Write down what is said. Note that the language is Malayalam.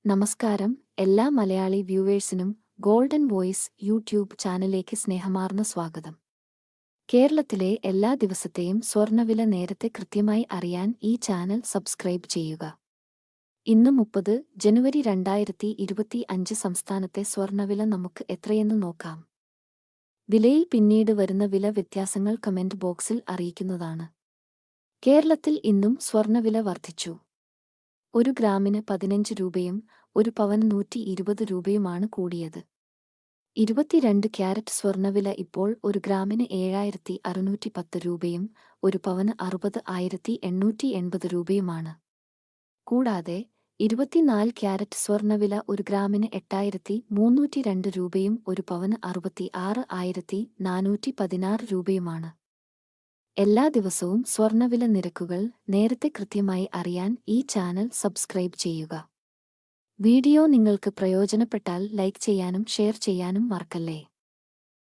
നമസ്കാരം എല്ലാ മലയാളി വ്യൂവേഴ്സിനും ഗോൾഡൻ വോയിസ് യൂട്യൂബ് ചാനലിലേക്ക് സ്നേഹമാർന്ന സ്വാഗതം. കേരളത്തിലെ എല്ലാ ദിവസത്തെയും സ്വർണ്ണവില നേരത്തെ കൃത്യമായി അറിയാൻ ഈ ചാനൽ സബ്സ്ക്രൈബ് ചെയ്യുക. ഇന്ന് 30 ജനുവരി 2025 സംസ്ഥാനത്തെ സ്വർണ്ണവില നമുക്ക് എത്രയെന്ന് നോക്കാം. വിലയിൽ പിന്നീട് വരുന്ന വില വ്യത്യാസങ്ങൾ കമന്റ് ബോക്സിൽ അറിയിക്കുന്നതാണ്. കേരളത്തിൽ ഇന്നും സ്വർണ്ണവില വർദ്ധിച്ചു. ഒരു ഗ്രാമിന് 15 രൂപയും ഒരു പവന് 120 രൂപയുമാണ് കൂടിയത്. 22 ക്യാരറ്റ് സ്വർണ്ണവില ഇപ്പോൾ ഒരു ഗ്രാമിന് 7610 രൂപയും ഒരു പവന് 60,880 രൂപയുമാണ്. കൂടാതെ 24 ക്യാരറ്റ് സ്വർണ്ണവില ഒരു ഗ്രാമിന് 8302 രൂപയും ഒരു പവന് 66,416 രൂപയുമാണ്. എല്ലാ ദിവസവും സ്വർണ്ണവില നിരക്കുകൾ നേരത്തെ കൃത്യമായി അറിയാൻ ഈ ചാനൽ സബ്സ്ക്രൈബ് ചെയ്യുക. വീഡിയോ നിങ്ങൾക്ക് പ്രയോജനപ്പെട്ടാൽ ലൈക്ക് ചെയ്യാനും ഷെയർ ചെയ്യാനും മറക്കല്ലേ.